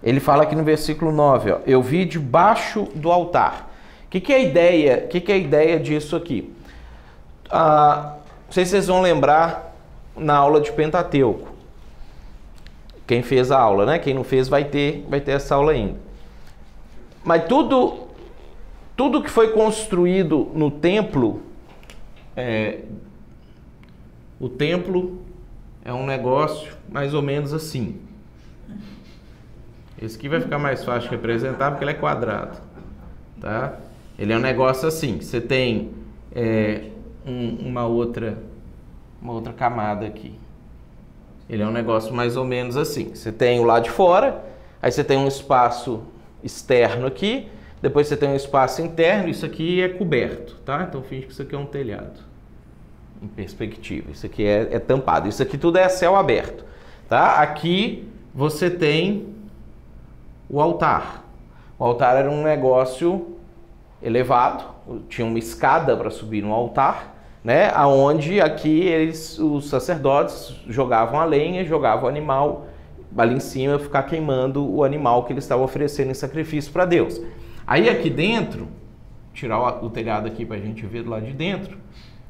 Ele fala aqui no versículo 9, ó, eu vi debaixo do altar. O que é a ideia? O que é a ideia disso aqui? Não sei se vocês vão lembrar na aula de Pentateuco. Quem fez a aula, né? Quem não fez vai ter essa aula ainda. Mas tudo que foi construído no templo, o templo é um negócio mais ou menos assim. Esse aqui vai ficar mais fácil de representar porque ele é quadrado, tá? Ele é um negócio assim, você tem uma outra camada aqui. Ele é um negócio mais ou menos assim. Você tem o lado de fora, aí você tem um espaço externo aqui, depois você tem um espaço interno, isso aqui é coberto, tá? Então finge que isso aqui é um telhado, em perspectiva. Isso aqui é tampado, isso aqui tudo é céu aberto, tá? Aqui você tem o altar. O altar era um negócio elevado, tinha uma escada para subir no altar, né? Aonde aqui os sacerdotes jogavam a lenha, jogavam o animal ali em cima, ficar queimando o animal que eles estavam oferecendo em sacrifício para Deus. Aí aqui dentro, tirar o telhado aqui para a gente ver do lado de dentro,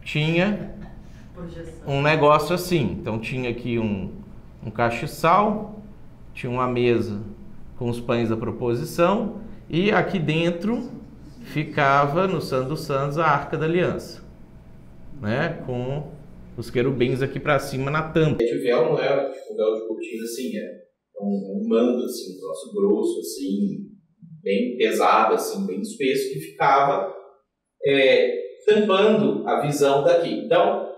tinha um negócio assim. Então tinha aqui um castiçal, tinha uma mesa com os pães da proposição e aqui dentro ficava no Santo dos Santos a Arca da Aliança, né? Com os querubins aqui para cima na tampa. O véu não é tipo um véu de cortina assim, é um manto assim, um troço grosso assim, bem pesado assim, bem espesso, que ficava tampando a visão daqui. Então,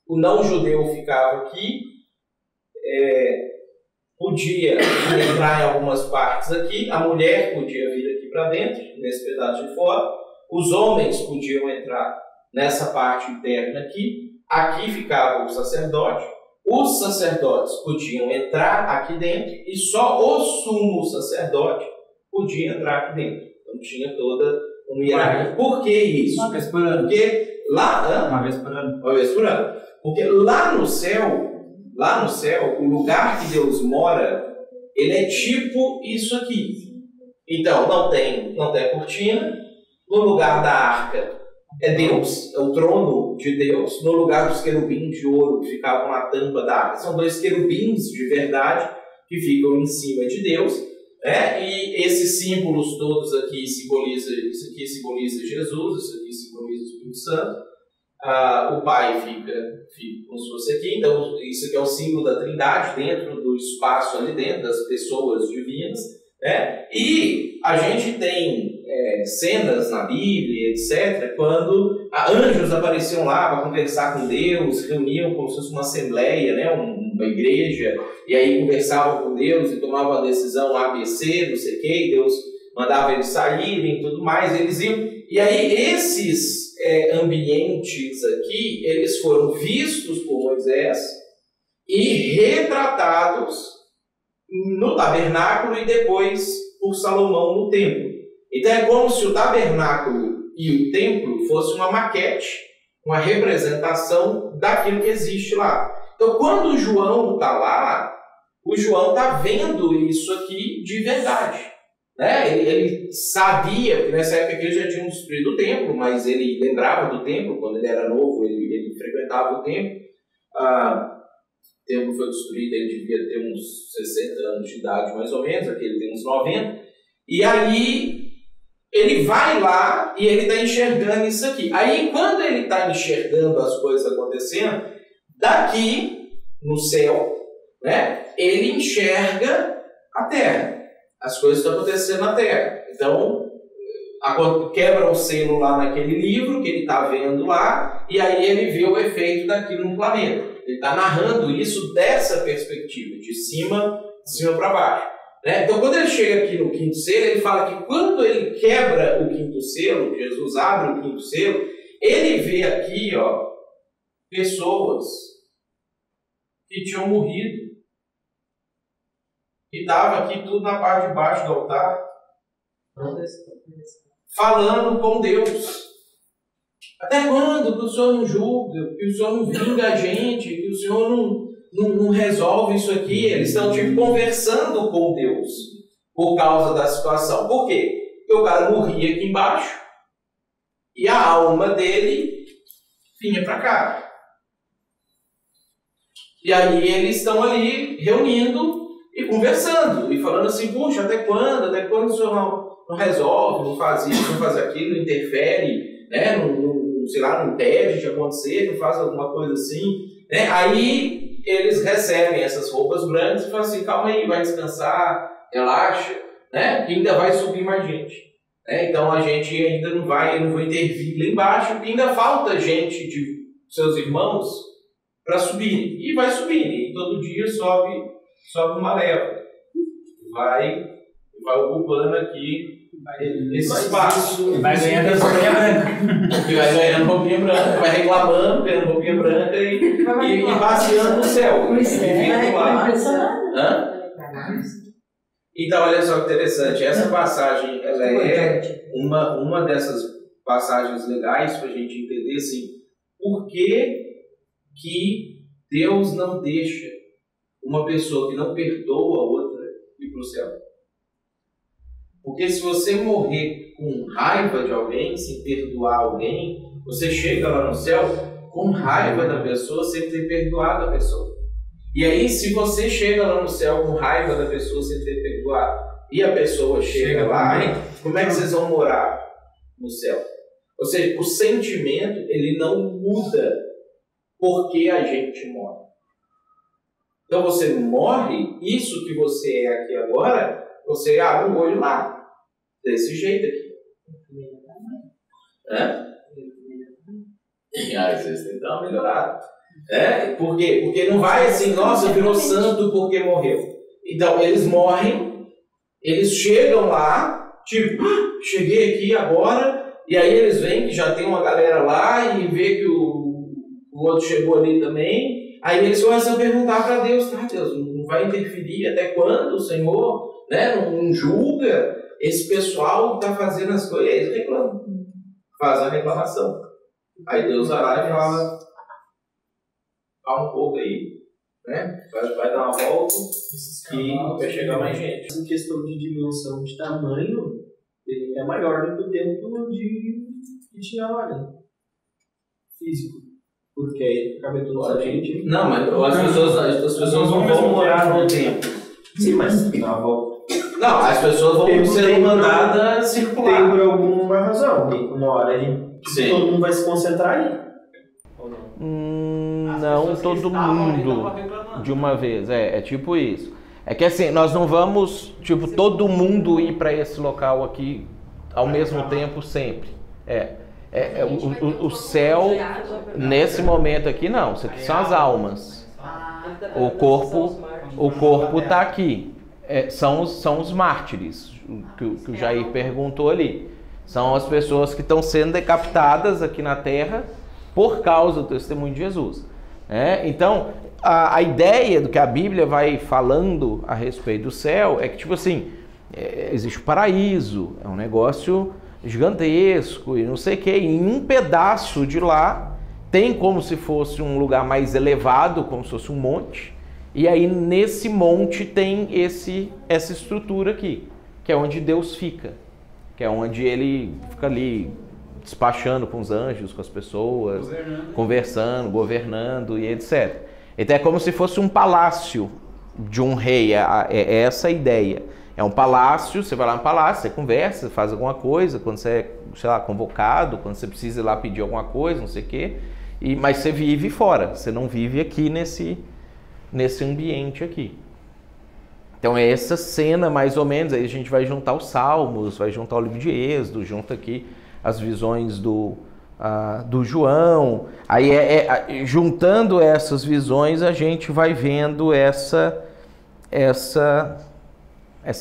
o não-judeu ficava aqui, podia entrar em algumas partes aqui, a mulher podia vir aqui para dentro, nesse pedaço de fora, os homens podiam entrar nessa parte interna aqui ficava o sacerdote, os sacerdotes podiam entrar aqui dentro e só o sumo sacerdote podia entrar aqui dentro. Então tinha toda uma hierarquia. Por que isso? Uma vez por ano. Porque lá... Uma vez por ano. Uma vez por ano. Porque lá no céu, o lugar que Deus mora, ele é tipo isso aqui. Então, não tem cortina. No lugar da arca é Deus, é o trono de Deus. No lugar dos querubins de ouro que ficavam na tampa da arca, são dois querubins de verdade que ficam em cima de Deus. E esses símbolos todos aqui simbolizam, isso aqui simboliza Jesus, isso aqui simboliza o Espírito Santo. O Pai fica como se fosse aqui, então isso aqui é o símbolo da Trindade dentro do espaço ali dentro, das pessoas divinas, né? E a gente tem cenas na Bíblia, etc., quando anjos apareciam lá para conversar com Deus, reuniam como se fosse uma assembleia, né? Uma igreja, e aí conversavam com Deus e tomavam a decisão ABC, não sei o que, Deus mandava eles saírem e tudo mais, eles iam. E aí esses ambientes aqui, eles foram vistos por Moisés e retratados no tabernáculo e depois por Salomão no templo. Então é como se o tabernáculo e o templo fosse uma maquete, uma representação daquilo que existe lá. Então quando o João está lá, o João está vendo isso aqui de verdade. Ele sabia, porque nessa época ele já tinha destruído o templo, mas ele lembrava do templo, quando ele era novo, ele frequentava o templo. O templo foi destruído, ele devia ter uns 60 anos de idade mais ou menos, aqui ele tem uns 90. E aí ele vai lá e ele está enxergando isso aqui. Aí quando ele está enxergando as coisas acontecendo, daqui no céu, ele enxerga a terra. As coisas estão acontecendo na Terra. Então, quebra o selo lá naquele livro que ele está vendo lá, e aí ele vê o efeito daquilo no planeta. Ele está narrando isso dessa perspectiva, de cima para baixo. Então, quando ele chega aqui no quinto selo, ele fala que quando ele quebra o quinto selo, Jesus abre o quinto selo, ele vê aqui, pessoas que tinham morrido. E estava aqui tudo na parte de baixo do altar, falando com Deus. Até quando que o Senhor não julga, que o Senhor não vinga a gente, que o Senhor não resolve isso aqui? Eles estão tipo conversando com Deus por causa da situação. Por quê? Porque o cara morria aqui embaixo e a alma dele vinha para cá. E aí eles estão ali reunindo e conversando e falando assim: puxa, até quando o Senhor não resolve, não faz isso, não faz aquilo, não interfere, né? Sei lá, não impede de acontecer, não faz alguma coisa assim, né? Aí eles recebem essas roupas brancas e falam assim: calma aí, vai descansar, relaxa, né? Que ainda vai subir mais gente, né? Então a gente ainda não vai intervir lá embaixo, porque ainda falta gente de seus irmãos para subir, e vai subir, e todo dia sobe uma leva, vai ocupando aqui esse espaço. Vai ganhando roupinha branca. E vai ganhando roupinha branca, vai reclamando, ganhando roupinha branca e passeando no céu. Então, olha só que interessante. Essa passagem ela é uma dessas passagens legais para a gente entender assim, por que Deus não deixa uma pessoa que não perdoa a outra ir para o céu. Porque se você morrer com raiva de alguém, sem perdoar alguém, você chega lá no céu com raiva da pessoa sem ter perdoado a pessoa. E aí, se você chega lá no céu com raiva da pessoa sem ter perdoado, e a pessoa chega lá, como é que vocês vão morar no céu? Ou seja, o sentimento, ele não muda porque a gente morre. Então você morre, isso que você é aqui agora, você abre o olho lá. Desse jeito aqui. E aí vocês têm que dar uma melhorada. Por quê? Porque não vai assim, nossa, virou santo porque morreu. Então eles morrem, eles chegam lá, tipo, cheguei aqui agora, e aí eles veem que já tem uma galera lá e vê que o outro chegou ali também. Aí eles começam a perguntar para Deus: Deus, não vai interferir até quando o Senhor, né, não julga esse pessoal que está fazendo as coisas? Eles reclamam, faz a reclamação. Aí Deus vai lá e fala: calma um pouco aí, né? Vai dar uma volta e vai chegar mais gente. Essa questão de dimensão de tamanho é maior do que o tempo que tinha lá, né? Físico. Porque aí cabe toda a gente. Não, mas as pessoas não vão morar no tempo. Sim, mas dá uma volta. Não, as pessoas vão ser mandadas circular. Tem por alguma razão. Uma hora aí todo mundo vai se concentrar aí. Ou não? Não todo mundo de uma vez. É tipo isso. É que assim, nós não vamos, tipo, todo mundo ir para esse local aqui ao mesmo tempo sempre. O céu, nesse momento aqui, não. Isso aqui são as almas. O corpo está aqui. São os mártires, que o Jair perguntou ali. São as pessoas que estão sendo decapitadas aqui na terra por causa do testemunho de Jesus. Então, a ideia do que a Bíblia vai falando a respeito do céu é que, tipo assim, existe o paraíso, é um negócio gigantesco e não sei o que. Em um pedaço de lá tem como se fosse um lugar mais elevado, como se fosse um monte. E aí nesse monte tem essa estrutura aqui, que é onde Deus fica, que é onde ele fica ali despachando com os anjos, com as pessoas, conversando, governando e etc. Então é como se fosse um palácio de um rei, é essa a ideia. É um palácio, você vai lá no palácio, você conversa, faz alguma coisa, quando você é, sei lá, convocado, quando você precisa ir lá pedir alguma coisa, não sei o quê, mas você vive fora, você não vive aqui nesse ambiente aqui. Então é essa cena mais ou menos, aí a gente vai juntar os Salmos, vai juntar o livro de Êxodo, junta aqui as visões do João, aí juntando essas visões a gente vai vendo essa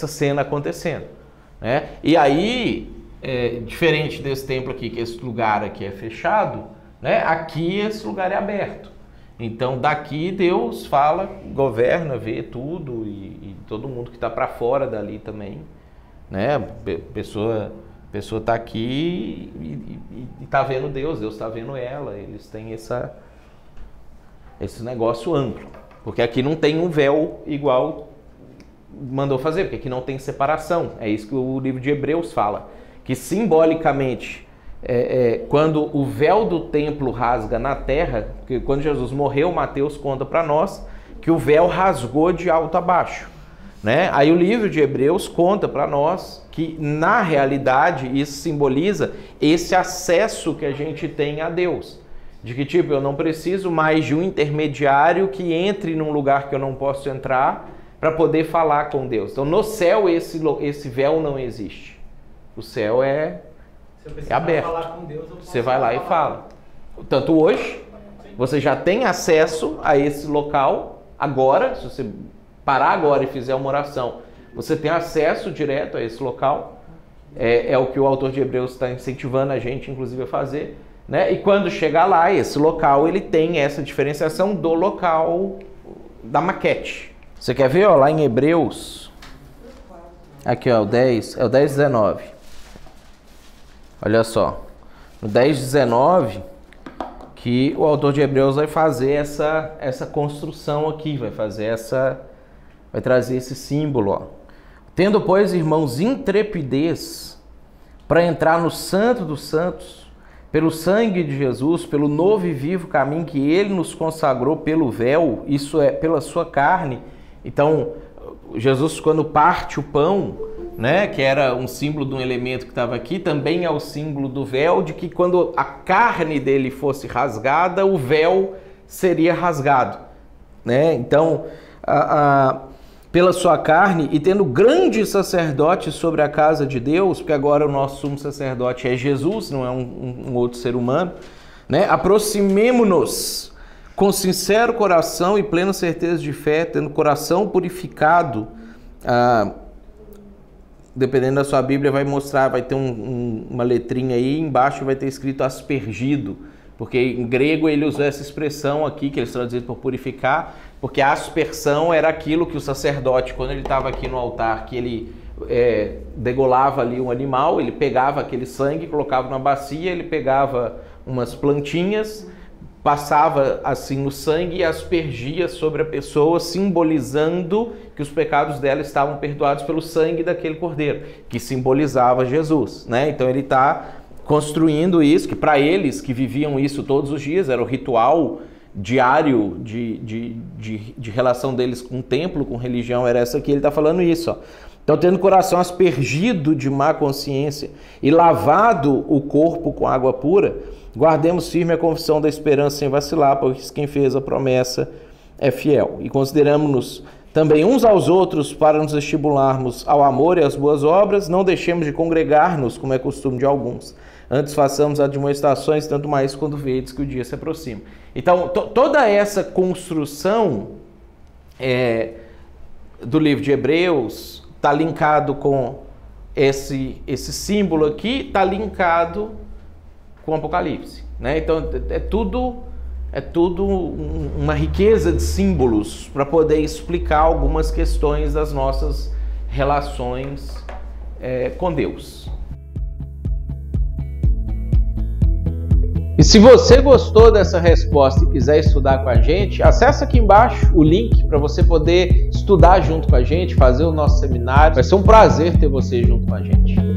cena acontecendo, né? E aí, diferente desse templo aqui, que esse lugar aqui é fechado, né? Aqui esse lugar é aberto. Então daqui Deus fala, governa, vê tudo e todo mundo que está para fora dali também, né? Pessoa pessoa está aqui e está vendo Deus está vendo ela. Eles têm esse negócio amplo. Porque aqui não tem um véu igual mandou fazer, porque aqui não tem separação. É isso que o livro de Hebreus fala. Que simbolicamente, quando o véu do templo rasga na terra, porque quando Jesus morreu, Mateus conta para nós que o véu rasgou de alto a baixo. Né? Aí o livro de Hebreus conta para nós que, na realidade, isso simboliza esse acesso que a gente tem a Deus. De que, tipo, eu não preciso mais de um intermediário que entre num lugar que eu não posso entrar para poder falar com Deus. Então, no céu, esse véu não existe. O céu é aberto. Falar com Deus, você vai lá e fala. Tanto hoje, você já tem acesso a esse local. Agora, se você parar agora e fizer uma oração, você tem acesso direto a esse local. É o que o autor de Hebreus está incentivando a gente, inclusive, a fazer. Né? E quando chegar lá, esse local, ele tem essa diferenciação do local da maquete. Você quer ver? Ó, lá em Hebreus, aqui ó, o 10:19. Olha só, no 10:19, que o autor de Hebreus vai fazer essa construção aqui, vai trazer esse símbolo. Ó. Tendo, pois, irmãos, intrepidez para entrar no Santo dos Santos, pelo sangue de Jesus, pelo novo e vivo caminho que ele nos consagrou pelo véu, isso é, pela sua carne. Então, Jesus, quando parte o pão, né, que era um símbolo de um elemento que estava aqui, também é o símbolo do véu, de que quando a carne dele fosse rasgada, o véu seria rasgado. Né? Então, pela sua carne, e tendo grande sacerdote sobre a casa de Deus, porque agora o nosso sumo sacerdote é Jesus, não é um outro ser humano, né? Aproximemo-nos com sincero coração e plena certeza de fé, tendo o coração purificado. Dependendo da sua Bíblia, vai mostrar, vai ter uma letrinha aí, embaixo vai ter escrito aspergido, porque em grego ele usou essa expressão aqui, que eles traduziram por purificar, porque a aspersão era aquilo que o sacerdote, quando ele estava aqui no altar, que ele degolava ali um animal, ele pegava aquele sangue, colocava numa bacia, ele pegava umas plantinhas, passava assim no sangue e aspergia sobre a pessoa, simbolizando que os pecados dela estavam perdoados pelo sangue daquele cordeiro, que simbolizava Jesus. Né? Então ele está construindo isso, que para eles que viviam isso todos os dias, era o ritual diário de relação deles com o templo, com religião, era essa aqui, ele está falando isso. Ó. Então, tendo o coração aspergido de má consciência e lavado o corpo com água pura, guardemos firme a confissão da esperança sem vacilar, pois quem fez a promessa é fiel. E consideramos-nos também uns aos outros para nos estimularmos ao amor e às boas obras, não deixemos de congregar-nos, como é costume de alguns. Antes façamos admoestações, tanto mais quando vedes que o dia se aproxima. Então, toda essa construção do livro de Hebreus está linkado com esse símbolo aqui, está linkado com o Apocalipse. Né? Então, é tudo uma riqueza de símbolos para poder explicar algumas questões das nossas relações com Deus. E se você gostou dessa resposta e quiser estudar com a gente, acesse aqui embaixo o link para você poder estudar junto com a gente, fazer o nosso seminário. Vai ser um prazer ter você junto com a gente.